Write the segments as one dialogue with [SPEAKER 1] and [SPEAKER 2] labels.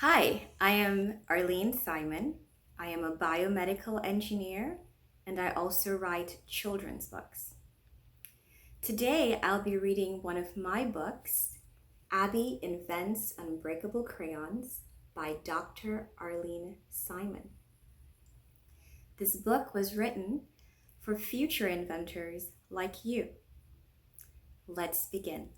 [SPEAKER 1] Hi, I am Arlyne Simon. I am a biomedical engineer and I also write children's books. Today I'll be reading one of my books, Abby Invents Unbreakable Crayons by Dr. Arlyne Simon. This book was written for future inventors like you. Let's begin.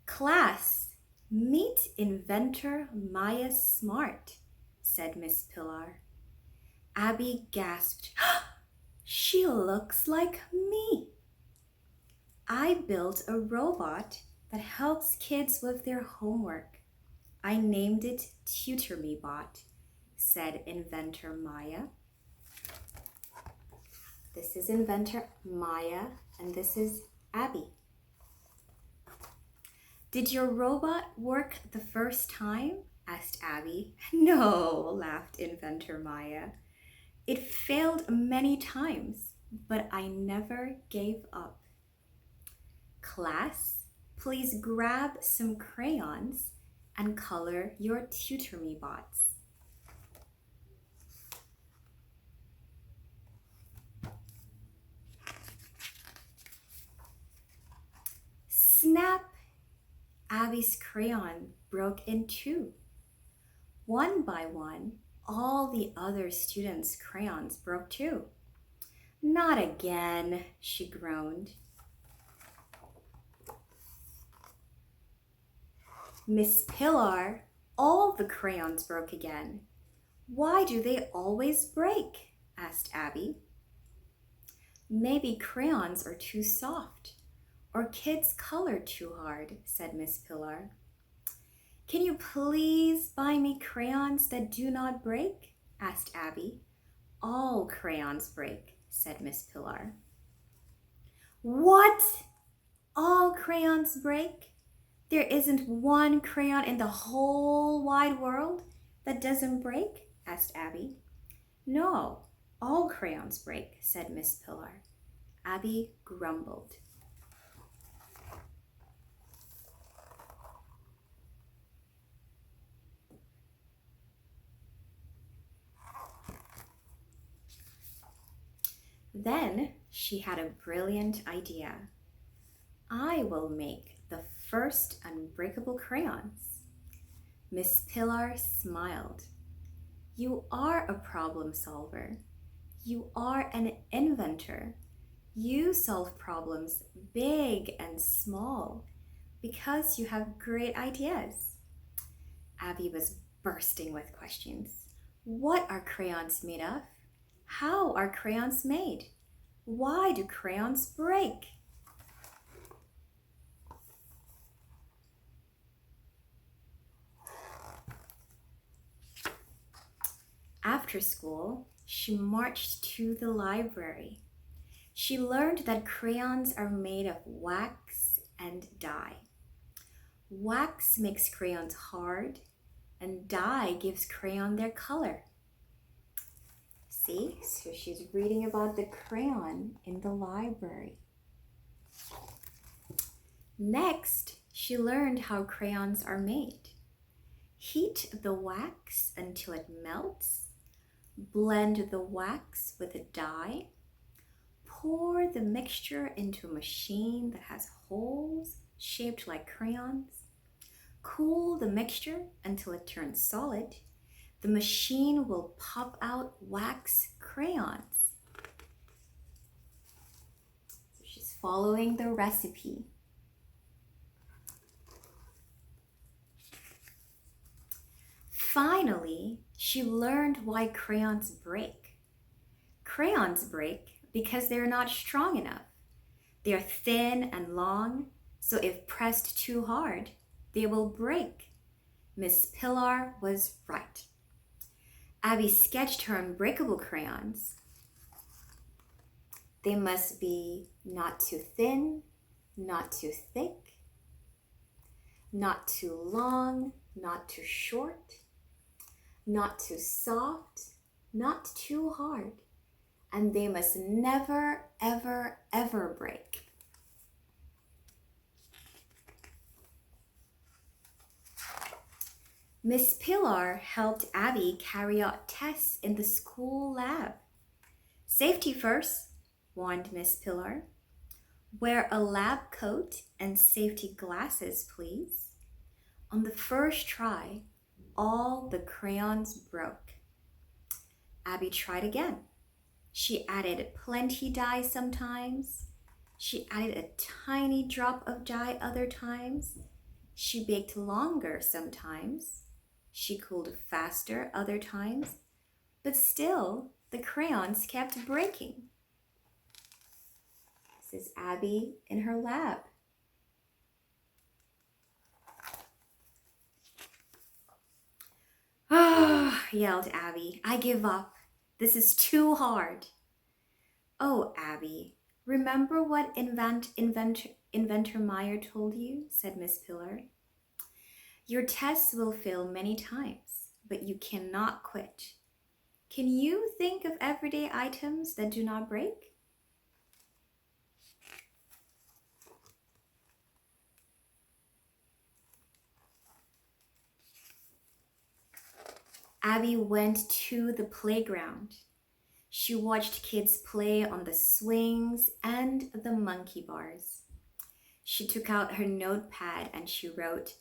[SPEAKER 1] Class, meet inventor Maya Smart, said Miss Pillar. Abby gasped, "She looks like me." "I built a robot that helps kids with their homework. I named it Tutor Me Bot," said inventor Maya. This is inventor Maya and this is Abby. "Did your robot work the first time?" asked Abby. "No," laughed inventor Maya. "It failed many times, but I never gave up." Class, please grab some crayons and color your Tutor Me bots. Snap! Abby's crayon broke in two. One by one, all the other students' crayons broke too. "Not again," she groaned. "Miss Pillar, all the crayons broke again. Why do they always break?" asked Abby. "Maybe crayons are too soft, or kids color too hard," said Miss Pillar. "Can you please buy me crayons that do not break?" asked Abby. "All crayons break," said Miss Pillar. "What? All crayons break? There isn't one crayon in the whole wide world that doesn't break?" asked Abby. "No, all crayons break," said Miss Pillar. Abby grumbled. Then she had a brilliant idea. "I will make the first unbreakable crayons." Miss Pillar smiled. "You are a problem solver. You are an inventor. You solve problems big and small because you have great ideas." Abby was bursting with questions. What are crayons made of? How are crayons made? Why do crayons break? After school, she marched to the library. She learned that crayons are made of wax and dye. Wax makes crayons hard, and dye gives crayon their color. See, so she's reading about the crayon in the library. Next, she learned how crayons are made. Heat the wax until it melts. Blend the wax with the dye. Pour the mixture into a machine that has holes shaped like crayons. Cool the mixture until it turns solid. The machine will pop out wax crayons. So she's following the recipe. Finally, she learned why crayons break. Crayons break because they're not strong enough. They are thin and long, so if pressed too hard, they will break. Miss Pillar was right. Abby sketched her unbreakable crayons. They must be not too thin, not too thick, not too long, not too short, not too soft, not too hard, and they must never, ever, ever break. Miss Pilar helped Abby carry out tests in the school lab. Safety first, warned Miss Pilar. Wear a lab coat and safety glasses, please. On the first try, all the crayons broke. Abby tried again. She added plenty dye sometimes. She added a tiny drop of dye other times. She baked longer sometimes. She cooled faster other times. But still, the crayons kept breaking. This is Abby in her lab. Ah, yelled Abby. I give up. This is too hard. Oh, Abby, remember what Inventor Meyer told you, said Miss Pillar. Your tests will fail many times, but you cannot quit. Can you think of everyday items that do not break? Abby went to the playground. She watched kids play on the swings and the monkey bars. She took out her notepad and she wrote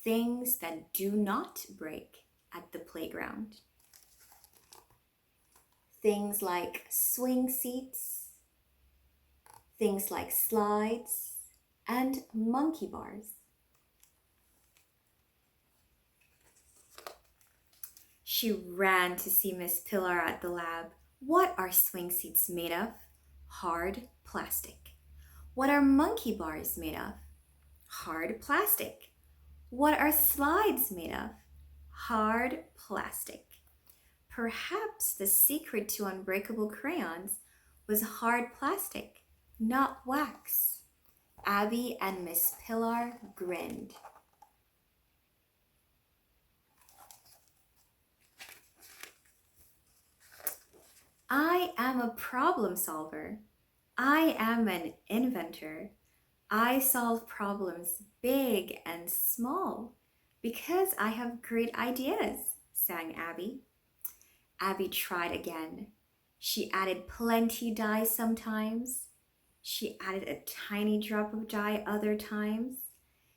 [SPEAKER 1] things that do not break at the playground. Things like swing seats, things like slides, and monkey bars. She ran to see Miss Pillar at the lab. What are swing seats made of? Hard plastic. What are monkey bars made of? Hard plastic. What are slides made of? Hard plastic. Perhaps the secret to unbreakable crayons was hard plastic, not wax. Abby and Miss Pillar grinned. I am a problem solver. I am an inventor. I solve problems big and small because I have great ideas, sang Abby. Abby tried again. She added plenty dye sometimes. She added a tiny drop of dye other times.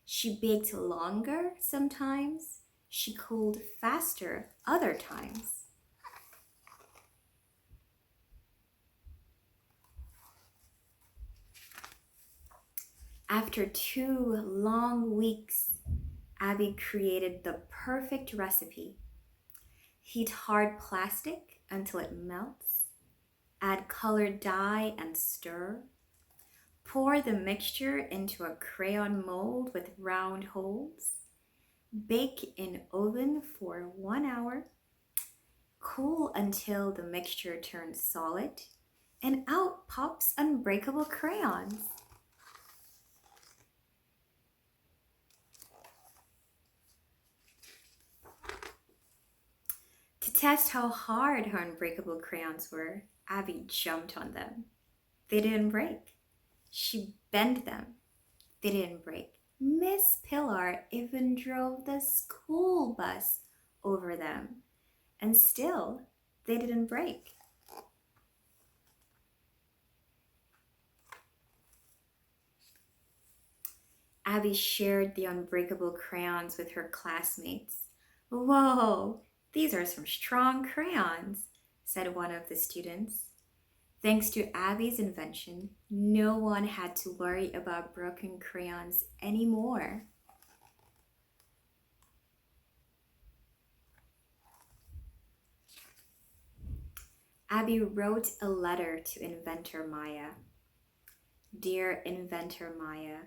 [SPEAKER 1] She baked longer sometimes. She cooled faster other times. After 2 long weeks, Abby created the perfect recipe. Heat hard plastic until it melts. Add colored dye and stir. Pour the mixture into a crayon mold with round holes. Bake in oven for 1 hour. Cool until the mixture turns solid. And out pops unbreakable crayons. To test how hard her unbreakable crayons were, Abby jumped on them. They didn't break. She bent them. They didn't break. Miss Pillar even drove the school bus over them, and still they didn't break. Abby shared the unbreakable crayons with her classmates. Whoa, these are some strong crayons, said one of the students. Thanks to Abby's invention, no one had to worry about broken crayons anymore. Abby wrote a letter to Inventor Maya. Dear Inventor Maya,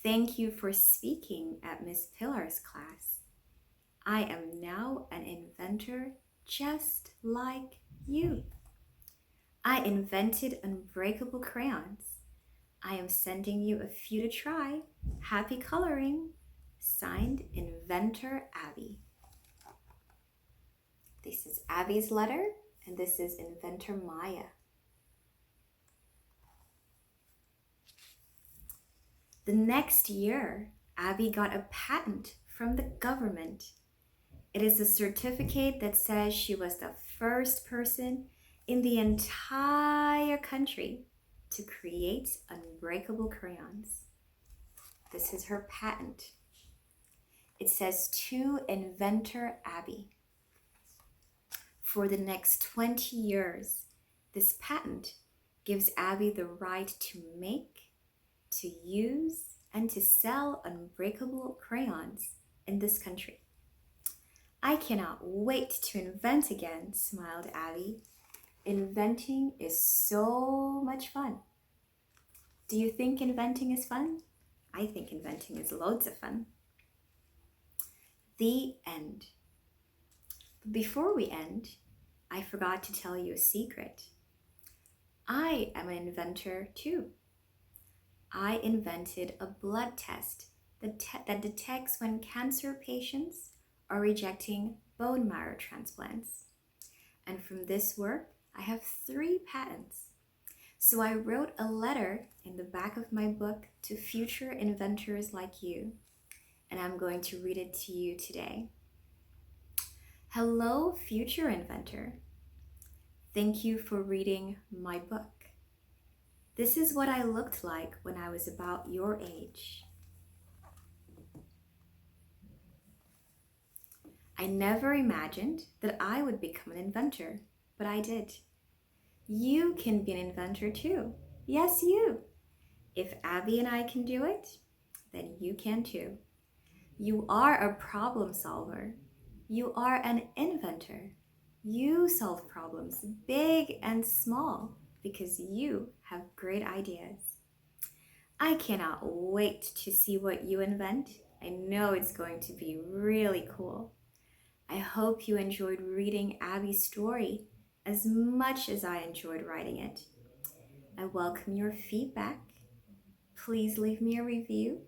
[SPEAKER 1] thank you for speaking at Miss Pillar's class. I am now an inventor just like you. I invented unbreakable crayons. I am sending you a few to try. Happy coloring. Signed, Inventor Abby. This is Abby's letter, and this is Inventor Maya. The next year, Abby got a patent from the government. It is a certificate that says she was the first person in the entire country to create unbreakable crayons. This is her patent. It says to Inventor Abby. For the next 20 years, this patent gives Abby the right to make, to use, and to sell unbreakable crayons in this country. I cannot wait to invent again, smiled Abby. Inventing is so much fun. Do you think inventing is fun? I think inventing is loads of fun. The end. But before we end, I forgot to tell you a secret. I am an inventor too. I invented a blood test that detects when cancer patients are rejecting bone marrow transplants. And from this work, I have 3 patents. So I wrote a letter in the back of my book to future inventors like you, and I'm going to read it to you today. Hello, future inventor. Thank you for reading my book. This is what I looked like when I was about your age. I never imagined that I would become an inventor, but I did. You can be an inventor too. Yes, you. If Abby and I can do it, then you can too. You are a problem solver. You are an inventor. You solve problems big and small because you have great ideas. I cannot wait to see what you invent. I know it's going to be really cool. I hope you enjoyed reading Abby's story as much as I enjoyed writing it. I welcome your feedback. Please leave me a review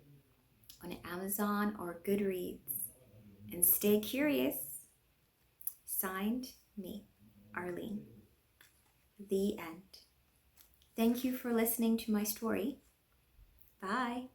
[SPEAKER 1] on Amazon or Goodreads. And stay curious. Signed, me, Arlyne. The end. Thank you for listening to my story. Bye.